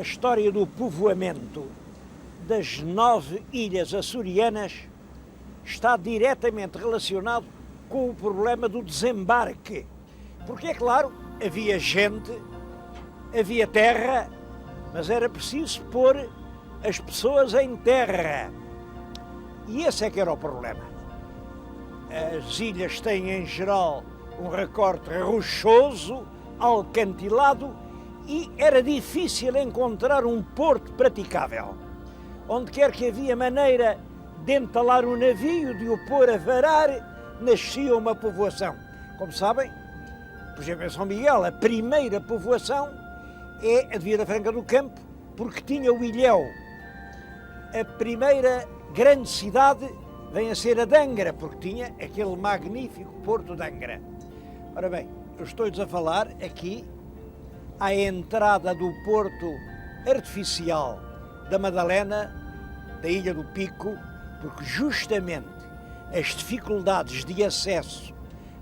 história do povoamento das 9 ilhas açorianas está diretamente relacionado com o problema do desembarque. Porque, é claro, havia gente, havia terra, mas era preciso pôr as pessoas em terra. E esse é que era o problema. As ilhas têm, em geral, um recorte rochoso, alcantilado, e era difícil encontrar um porto praticável. Onde quer que havia maneira de entalar um navio, de o pôr a varar, nascia uma povoação. Como sabem, por exemplo, em São Miguel, a primeira povoação é a de Vila Franca do Campo, porque tinha o Ilhéu. A primeira grande cidade vem a ser a de Angra, porque tinha aquele magnífico porto de Angra. Ora bem, eu estou-lhes a falar aqui à entrada do porto artificial da Madalena, da Ilha do Pico, porque justamente as dificuldades de acesso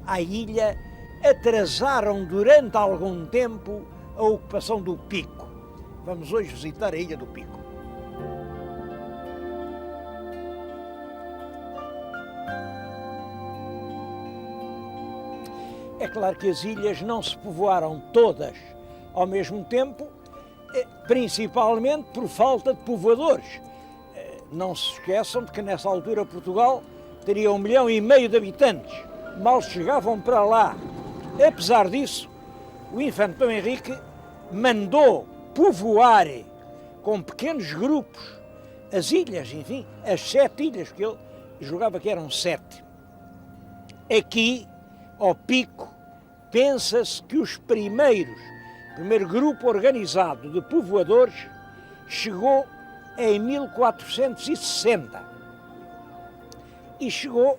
à ilha atrasaram durante algum tempo a ocupação do Pico. Vamos hoje visitar a Ilha do Pico. É claro que as ilhas não se povoaram todas ao mesmo tempo, principalmente por falta de povoadores. Não se esqueçam de que nessa altura Portugal teria 1,5 milhão de habitantes. Mal chegavam para lá. Apesar disso, o infante Dom Henrique mandou povoar com pequenos grupos as ilhas, enfim, as 7 ilhas, que ele julgava que eram 7. Aqui, ao Pico, pensa-se que o primeiro grupo organizado de povoadores chegou em 1460 e chegou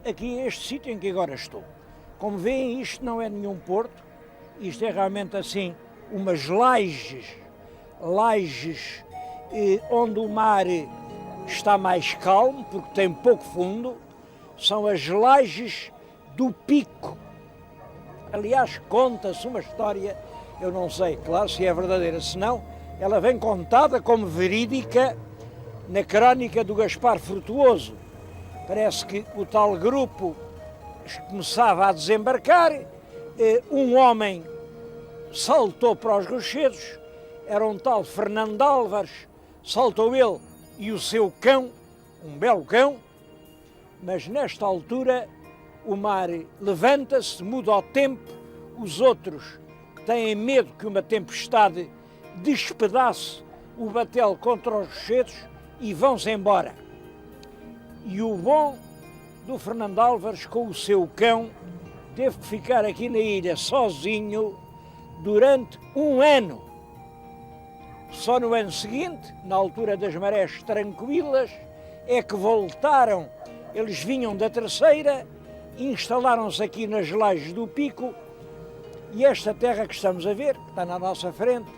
aqui a este sítio em que agora estou. Como veem, isto não é nenhum porto, isto é realmente assim umas lajes onde o mar está mais calmo, porque tem pouco fundo, são as lajes do Pico. Aliás, conta-se uma história, eu não sei, claro, se é verdadeira, se não, ela vem contada como verídica na crónica do Gaspar Frutuoso. Parece que o tal grupo começava a desembarcar, um homem saltou para os rochedos, era um tal Fernando Álvares, saltou ele e o seu cão, um belo cão, mas nesta altura o mar levanta-se, muda o tempo, os outros têm medo que uma tempestade despedace o batel contra os rochedos e vão-se embora. E o bom do Fernando Álvares, com o seu cão, teve que ficar aqui na ilha sozinho durante 1 ano. Só no ano seguinte, na altura das marés tranquilas, é que voltaram. Eles vinham da terceira, instalaram-se aqui nas lajes do Pico, e esta terra que estamos a ver, que está na nossa frente,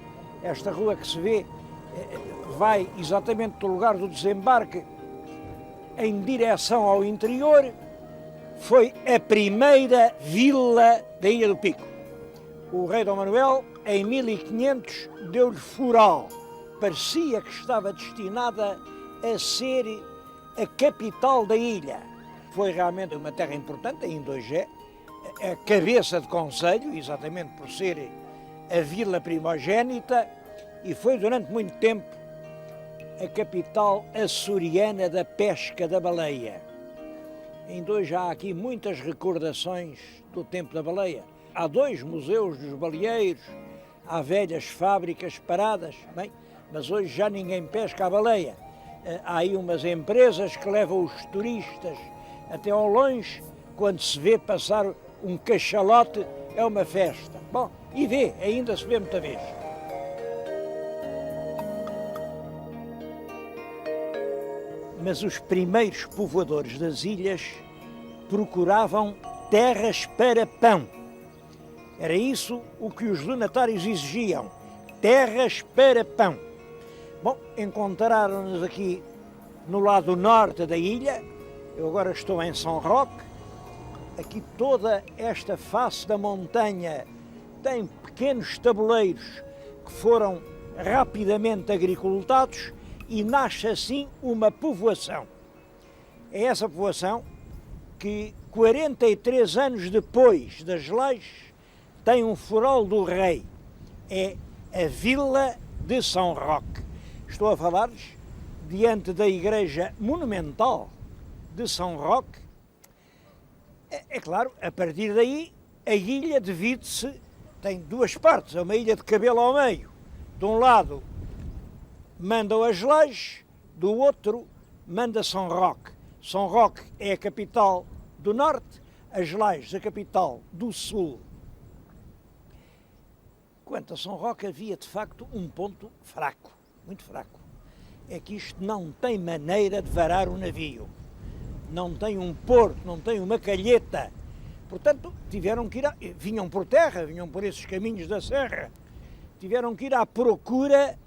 esta rua que se vê, vai exatamente do lugar do desembarque em direção ao interior, foi a primeira vila da Ilha do Pico. O rei Dom Manuel, em 1500, deu-lhe Foral. Parecia que estava destinada a ser a capital da ilha. Foi realmente uma terra importante, ainda hoje é, a cabeça de concelho, exatamente por ser a vila primogénita, e foi durante muito tempo a capital açoriana da pesca da baleia. Ainda hoje há aqui muitas recordações do tempo da baleia. Há 2 museus dos baleeiros, há velhas fábricas paradas, bem, mas hoje já ninguém pesca a baleia. Há aí umas empresas que levam os turistas até ao longe, quando se vê passar um cachalote, é uma festa. Bom, e vê, ainda se vê muita vez. Mas os primeiros povoadores das ilhas procuravam terras para pão. Era isso o que os donatários exigiam, terras para pão. Bom, encontraram-nos aqui no lado norte da ilha, eu agora estou em São Roque, aqui toda esta face da montanha tem pequenos tabuleiros que foram rapidamente agricultados e nasce assim uma povoação. É essa povoação que 43 anos depois das leis tem um farol do rei. É a Vila de São Roque. Estou a falar-lhes diante da igreja monumental de São Roque. É claro, a partir daí a ilha divide-se, tem duas partes, é uma ilha de cabelo ao meio. De um lado mandam as leis, do outro manda São Roque. São Roque é a capital do norte, as leis a capital do sul. Quanto a São Roque havia de facto um ponto fraco, muito fraco. É que isto não tem maneira de varar o navio. Não tem um porto, não tem uma calheta. Portanto, tiveram que ir, vinham por terra, vinham por esses caminhos da serra, tiveram que ir à procura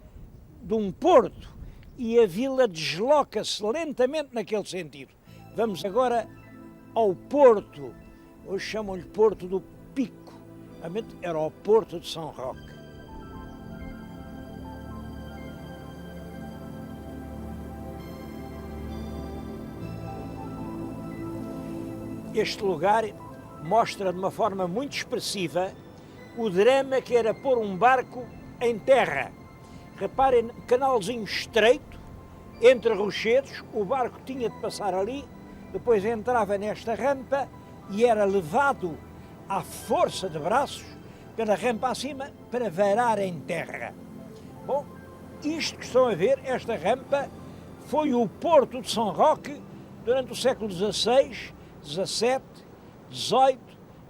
de um porto e a vila desloca-se lentamente naquele sentido. Vamos agora ao porto, hoje chamam-lhe Porto do Pico, realmente era o Porto de São Roque. Este lugar mostra de uma forma muito expressiva o drama que era pôr um barco em terra. Reparem, canalzinho estreito, entre rochedos, o barco tinha de passar ali, depois entrava nesta rampa e era levado à força de braços pela rampa acima para varar em terra. Bom, isto que estão a ver, esta rampa, foi o Porto de São Roque durante o século XVI, XVII, XVIII,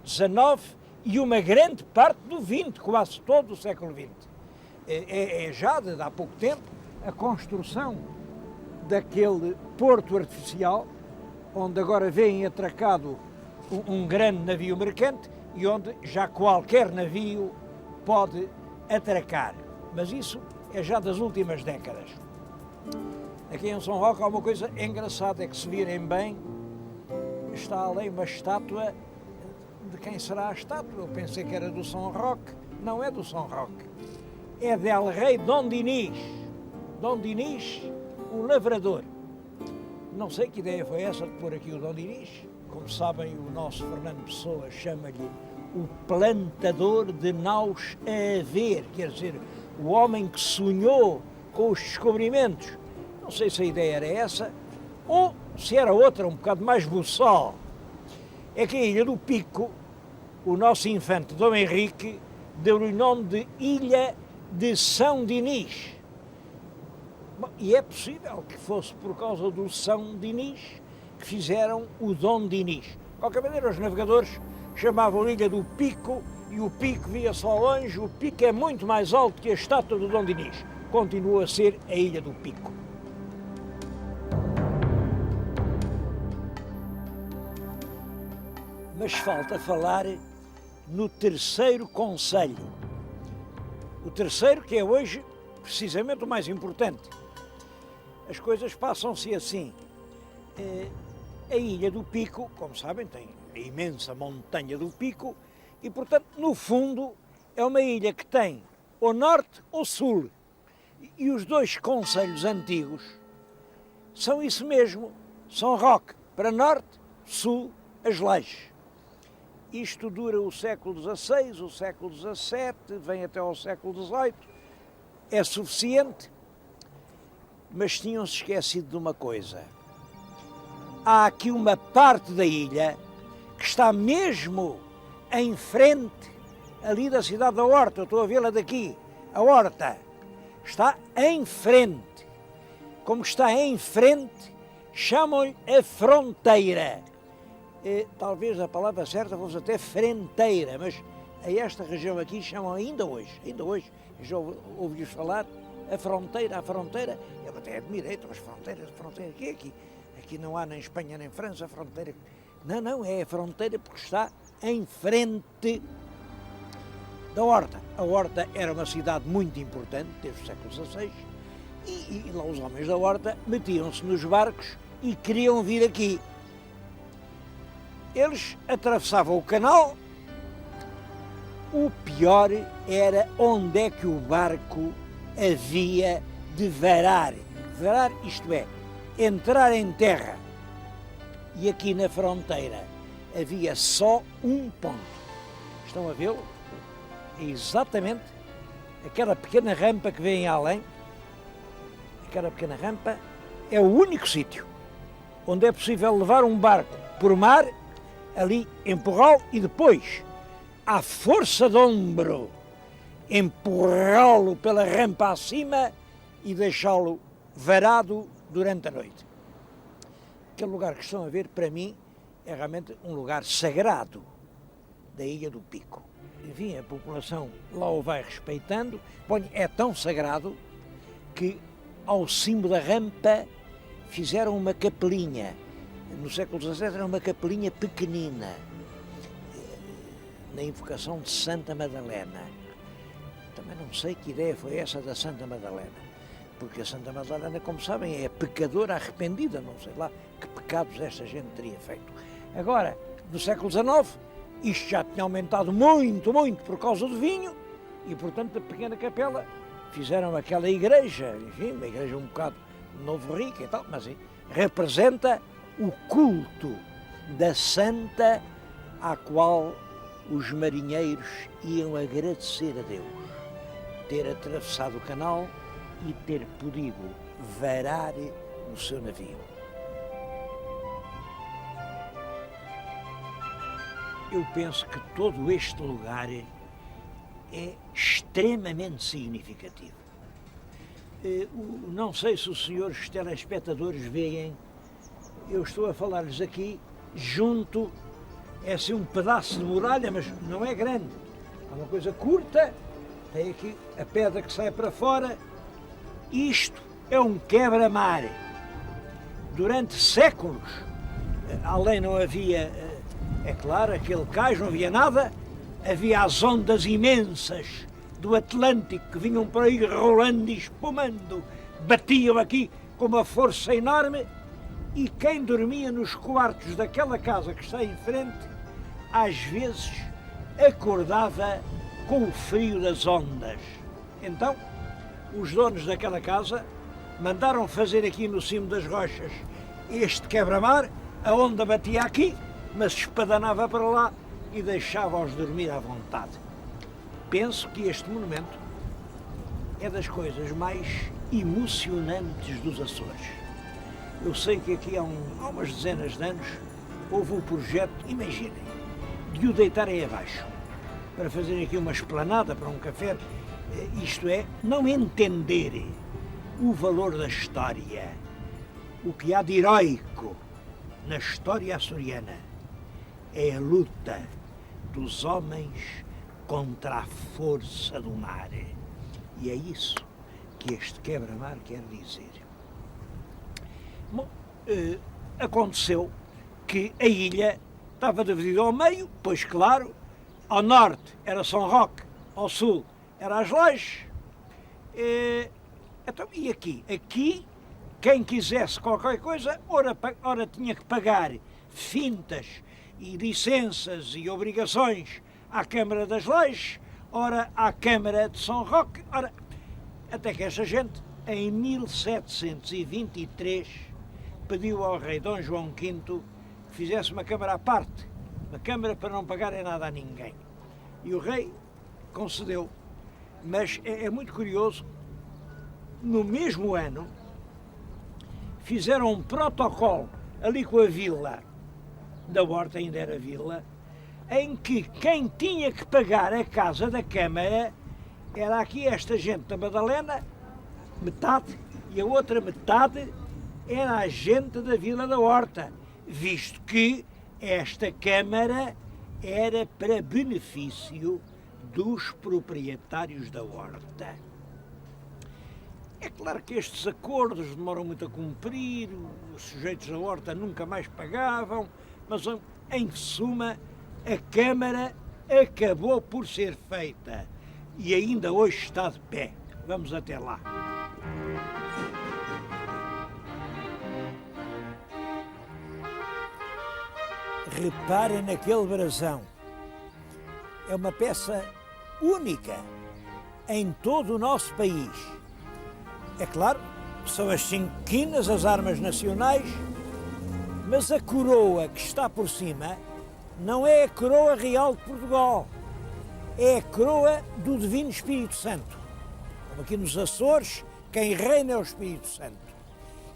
XIX e uma grande parte do XX, quase todo o século XX. É já de há pouco tempo a construção daquele porto artificial, onde agora vem atracado um grande navio mercante e onde já qualquer navio pode atracar. Mas isso é já das últimas décadas. Aqui em São Roque há uma coisa engraçada, é que se virem bem, está ali uma estátua. De quem será a estátua? Eu pensei que era do São Roque. Não é do São Roque. É del rei Dom Dinis. Dom Dinis, o lavrador. Não sei que ideia foi essa de pôr aqui o Dom Dinis. Como sabem, o nosso Fernando Pessoa chama-lhe o plantador de naus a ver. Quer dizer, o homem que sonhou com os descobrimentos. Não sei se a ideia era essa ou se era outra, um bocado mais buçal. É que a Ilha do Pico, o nosso infante Dom Henrique, deu-lhe o nome de Ilha de São Dinis. Bom, e é possível que fosse por causa do São Dinis que fizeram o Dom Dinis. De qualquer maneira, os navegadores chamavam a Ilha do Pico e o pico via-se ao longe. O pico é muito mais alto que a estátua do Dom Dinis. Continua a ser a Ilha do Pico. Mas falta falar no terceiro concelho. O terceiro, que é hoje precisamente o mais importante. As coisas passam-se assim. A Ilha do Pico, como sabem, tem a imensa montanha do Pico e, portanto, no fundo, é uma ilha que tem ou norte ou sul. E os dois concelhos antigos são isso mesmo. São Roque para norte, sul, as Leixes. Isto dura o século XVI, o século XVII, vem até ao século XVIII, é suficiente, mas tinham-se esquecido de uma coisa. Há aqui uma parte da ilha que está mesmo em frente ali da cidade da Horta, eu estou a vê-la daqui, a Horta, está em frente. Como está em frente, chamam-lhe a fronteira. Talvez a palavra certa fosse até frenteira, mas a esta região aqui chamam ainda hoje, já ouvi-os falar, a fronteira, eu até admirei, mas fronteira, que é aqui? Aqui não há nem Espanha nem França, a fronteira. Não, é a fronteira porque está em frente da Horta. A Horta era uma cidade muito importante, desde o século XVI, e lá os homens da Horta metiam-se nos barcos e queriam vir aqui. Eles atravessavam o canal, o pior era onde é que o barco havia de varar. Varar, isto é, entrar em terra. E aqui na fronteira havia só um ponto. Estão a vê-lo? É exatamente aquela pequena rampa que vem além. Aquela pequena rampa é o único sítio onde é possível levar um barco por mar, ali empurrá-lo e depois, à força de ombro, empurrá-lo pela rampa acima e deixá-lo varado durante a noite. Aquele lugar que estão a ver, para mim, é realmente um lugar sagrado da Ilha do Pico. Enfim, a população lá o vai respeitando. É tão sagrado que ao cimo da rampa fizeram uma capelinha. No século XVII era uma capelinha pequenina, na invocação de Santa Madalena. Também não sei que ideia foi essa da Santa Madalena, porque a Santa Madalena, como sabem, é pecadora arrependida, não sei lá que pecados esta gente teria feito. Agora, no século XIX, isto já tinha aumentado muito, muito por causa do vinho, e portanto a pequena capela fizeram aquela igreja, enfim, uma igreja um bocado novo rica e tal, mas representa o culto da santa à qual os marinheiros iam agradecer a Deus ter atravessado o canal e ter podido varar o seu navio. Eu penso que todo este lugar é extremamente significativo. Não sei se os senhores telespectadores veem, eu estou a falar-lhes aqui junto, é assim um pedaço de muralha, mas não é grande, é uma coisa curta, tem aqui a pedra que sai para fora. Isto é um quebra-mar. Durante séculos, além não havia, é claro, aquele cais, não havia nada, havia as ondas imensas do Atlântico que vinham por aí rolando e espumando, batiam aqui com uma força enorme, e quem dormia nos quartos daquela casa que está em frente, às vezes acordava com o frio das ondas. Então, os donos daquela casa mandaram fazer aqui no cimo das rochas este quebra-mar, a onda batia aqui, mas espadanava para lá e deixava-os dormir à vontade. Penso que este monumento é das coisas mais emocionantes dos Açores. Eu sei que aqui há umas dezenas de anos houve um projeto, imaginem, de o deitarem abaixo, para fazerem aqui uma esplanada para um café, isto é, não entender o valor da história, o que há de heroico na história açoriana é a luta dos homens contra a força do mar. E é isso que este quebra-mar quer dizer. Bom, aconteceu que a ilha estava dividida ao meio, pois claro, ao norte era São Roque, ao sul era as Lajes. Então, e aqui? Aqui, quem quisesse qualquer coisa, ora tinha que pagar fintas e licenças e obrigações à Câmara das Lajes, ora à Câmara de São Roque, ora, até que esta gente, em 1723, pediu ao rei Dom João V que fizesse uma câmara à parte, uma câmara para não pagarem nada a ninguém. E o rei concedeu. Mas é muito curioso, no mesmo ano, fizeram um protocolo ali com a vila, da Horta ainda era vila, em que quem tinha que pagar a casa da Câmara era aqui esta gente da Madalena, metade, e a outra metade era a gente da Vila da Horta, visto que esta Câmara era para benefício dos proprietários da horta. É claro que estes acordos demoram muito a cumprir, os sujeitos da horta nunca mais pagavam, mas em suma a Câmara acabou por ser feita e ainda hoje está de pé. Vamos até lá. Reparem naquele brasão. É uma peça única em todo o nosso país. É claro, são as 5 quinas, as armas nacionais, mas a coroa que está por cima não é a coroa real de Portugal, é a coroa do Divino Espírito Santo. Como aqui nos Açores, quem reina é o Espírito Santo.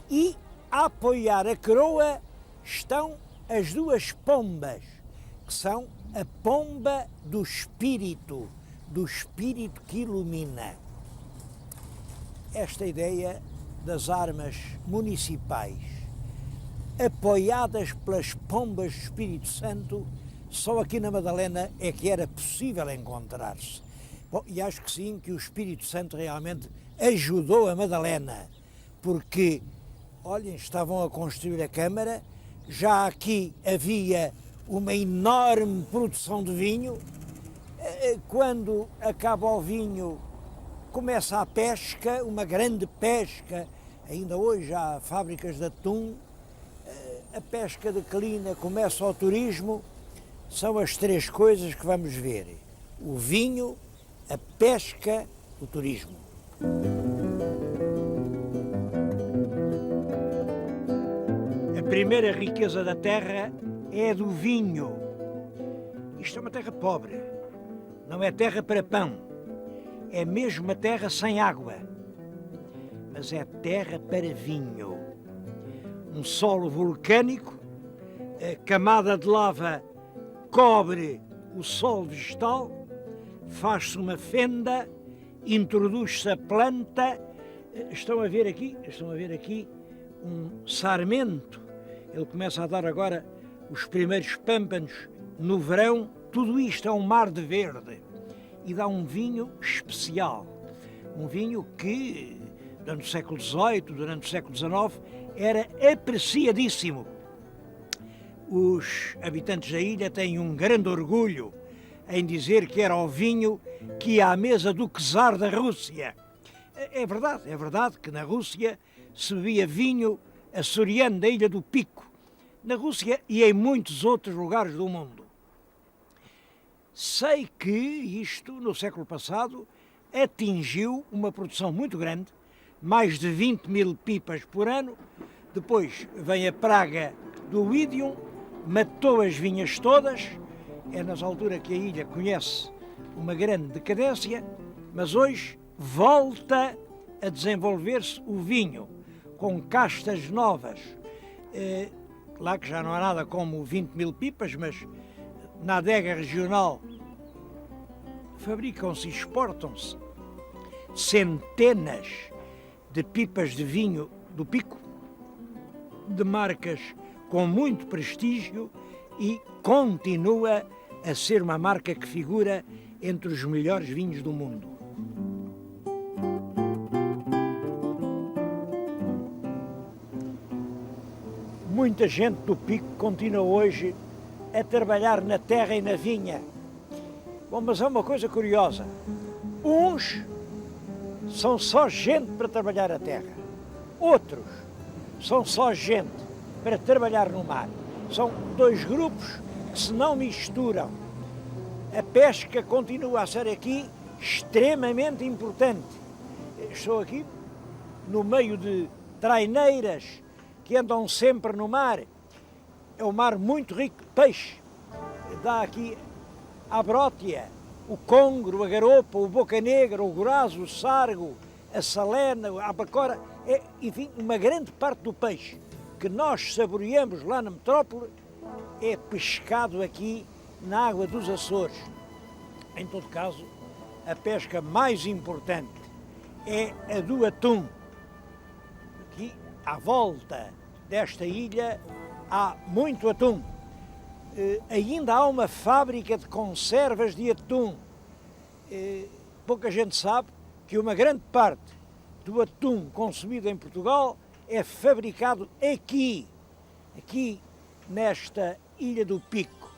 E a apoiar a coroa estão as 2 pombas, que são a pomba do Espírito que ilumina. Esta ideia das armas municipais, apoiadas pelas pombas do Espírito Santo, só aqui na Madalena é que era possível encontrar-se. Bom, e acho que sim, que o Espírito Santo realmente ajudou a Madalena, porque, olhem, estavam a construir a Câmara, já aqui havia uma enorme produção de vinho. Quando acaba o vinho, começa a pesca, uma grande pesca. Ainda hoje há fábricas de atum, a pesca declina, começa o turismo. São as 3 coisas que vamos ver: o vinho, a pesca, o turismo. A primeira riqueza da terra é a do vinho. Isto é uma terra pobre, não é terra para pão, é mesmo uma terra sem água, mas é terra para vinho. Um solo vulcânico, a camada de lava cobre o solo vegetal, faz-se uma fenda, introduz-se a planta. Estão a ver aqui um sarmento. Ele começa a dar agora os primeiros pâmpanos no verão. Tudo isto é um mar de verde e dá um vinho especial. Um vinho que, durante o século XVIII, durante o século XIX, era apreciadíssimo. Os habitantes da ilha têm um grande orgulho em dizer que era o vinho que ia à mesa do czar da Rússia. É verdade que na Rússia se bebia vinho açoriano da Ilha do Pico, na Rússia e em muitos outros lugares do mundo. Sei que isto, no século passado, atingiu uma produção muito grande, mais de 20.000 pipas por ano. Depois vem a praga do oídium, matou as vinhas todas. É nessa altura que a ilha conhece uma grande decadência, mas hoje volta a desenvolver-se o vinho, com castas novas. Claro que já não há nada como 20.000 pipas, mas na adega regional fabricam-se e exportam-se centenas de pipas de vinho do Pico, de marcas com muito prestígio, e continua a ser uma marca que figura entre os melhores vinhos do mundo. Muita gente do Pico continua hoje a trabalhar na terra e na vinha. Bom, mas é uma coisa curiosa. Uns são só gente para trabalhar a terra. Outros são só gente para trabalhar no mar. São 2 grupos que se não misturam. A pesca continua a ser aqui extremamente importante. Estou aqui no meio de traineiras que andam sempre no mar. É um mar muito rico de peixe. Dá aqui a brótia, o congro, a garopa, o boca negra, o gorazo, o sargo, a salena, a bacora. É, enfim, uma grande parte do peixe que nós saboreamos lá na metrópole é pescado aqui na água dos Açores. Em todo caso, a pesca mais importante é a do atum. Aqui, à volta desta ilha, há muito atum. Ainda há uma fábrica de conservas de atum. Pouca gente sabe que uma grande parte do atum consumido em Portugal é fabricado aqui nesta Ilha do Pico.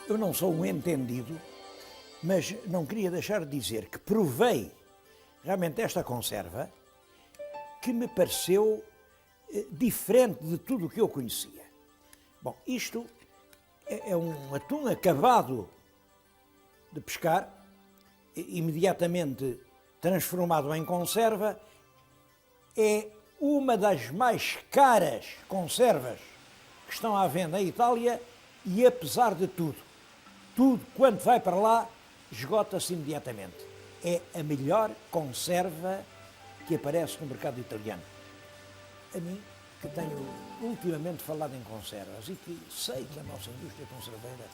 Eu não sou um entendido, mas não queria deixar de dizer que provei realmente esta conserva, que me pareceu diferente de tudo o que eu conhecia. Bom, isto é um atum acabado de pescar, imediatamente transformado em conserva, é uma das mais caras conservas que estão à venda em Itália e, apesar de tudo, quando vai para lá, esgota-se imediatamente. É a melhor conserva que aparece no mercado italiano. A mim, que tenho ultimamente falado em conservas e que sei que a nossa indústria conserveira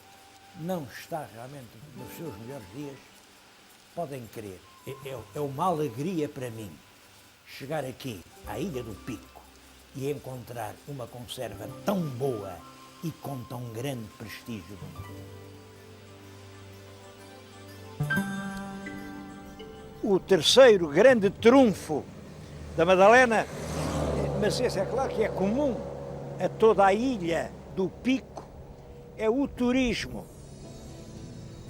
não está realmente nos seus melhores dias, podem crer, é uma alegria para mim chegar aqui à Ilha do Pico e encontrar uma conserva tão boa e com tão grande prestígio do mundo. O terceiro grande trunfo da Madalena, mas esse é claro que é comum a toda a Ilha do Pico, é o turismo.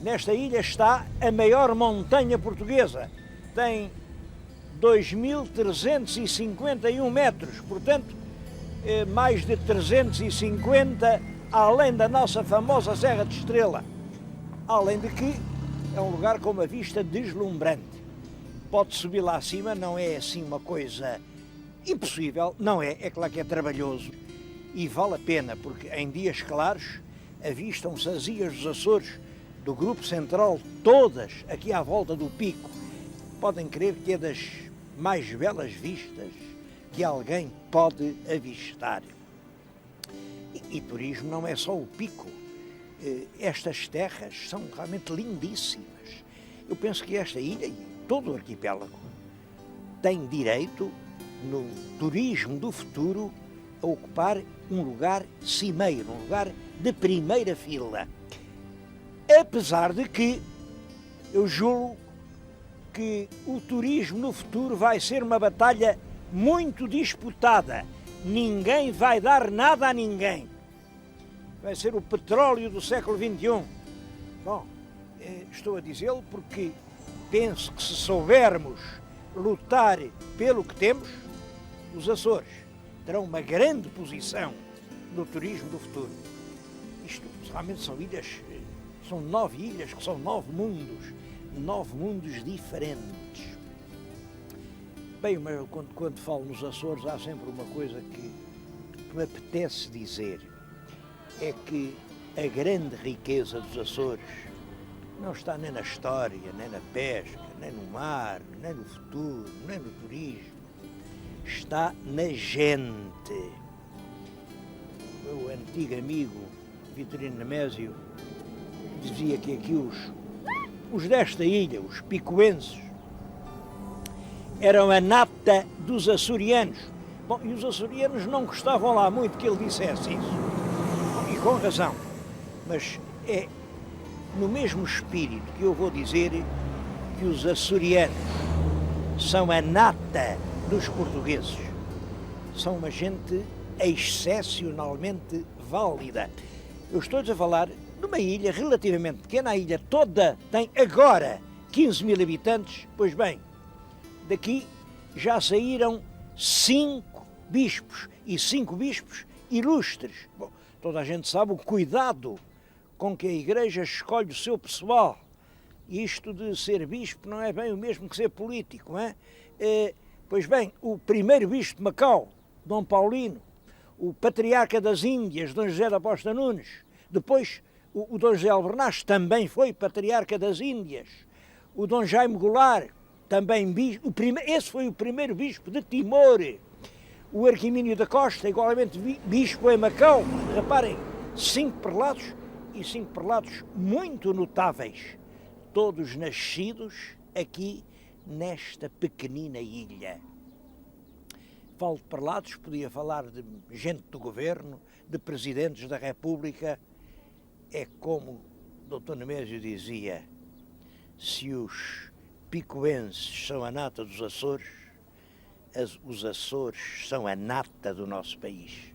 Nesta ilha está a maior montanha portuguesa, tem 2.351 metros, portanto, mais de 350 além da nossa famosa Serra de Estrela. Além de que é um lugar com uma vista deslumbrante. Pode subir lá acima, não é assim uma coisa impossível, não é, é claro que é trabalhoso e vale a pena, porque em dias claros avistam-se as ilhas dos Açores, do Grupo Central, todas aqui à volta do pico. Podem crer que é das mais belas vistas que alguém pode avistar. E turismo não é só o pico. Estas terras são realmente lindíssimas. Eu penso que esta ilha e todo o arquipélago tem direito, no turismo do futuro, a ocupar um lugar cimeiro, um lugar de primeira fila. Apesar de que eu julgo que o turismo no futuro vai ser uma batalha muito disputada. Ninguém vai dar nada a ninguém. Vai ser o petróleo do século XXI. Bom, estou a dizê-lo porque penso que se soubermos lutar pelo que temos, os Açores terão uma grande posição no turismo do futuro. Isto realmente são ilhas, são 9 ilhas, que são 9 mundos diferentes. Bem, mas quando falo nos Açores há sempre uma coisa que me apetece dizer, é que a grande riqueza dos Açores não está nem na história, nem na pesca, nem no mar, nem no futuro, nem no turismo. Está na gente. O meu antigo amigo Vitorino Nemésio dizia que aqui os desta ilha, os picoenses, eram a nata dos açorianos. Bom, e os açorianos não gostavam lá muito que ele dissesse isso. E com razão. Mas é no mesmo espírito que eu vou dizer que os açorianos são a nata dos portugueses. São uma gente excepcionalmente válida. Eu estou-lhes a falar de uma ilha relativamente pequena. A ilha toda tem agora 15 mil habitantes. Pois bem, daqui já saíram 5 bispos, e 5 bispos ilustres. Bom, toda a gente sabe o cuidado com que a Igreja escolhe o seu pessoal. Isto de ser bispo não é bem o mesmo que ser político, não é? Pois bem, o primeiro bispo de Macau, Dom Paulino, o patriarca das Índias, Dom José da Costa Nunes, depois o Dom José Albernaz também foi patriarca das Índias, o Dom Jaime Goulart, também bispo, esse foi o primeiro bispo de Timor, o Arquimínio da Costa, igualmente bispo em Macau. Reparem, 5 prelados e 5 prelados muito notáveis, todos nascidos aqui nesta pequenina ilha. Falo de prelados, podia falar de gente do governo, de presidentes da República. É como o Dr. Nemésio dizia, se os picoenses são a nata dos Açores, os Açores são a nata do nosso país.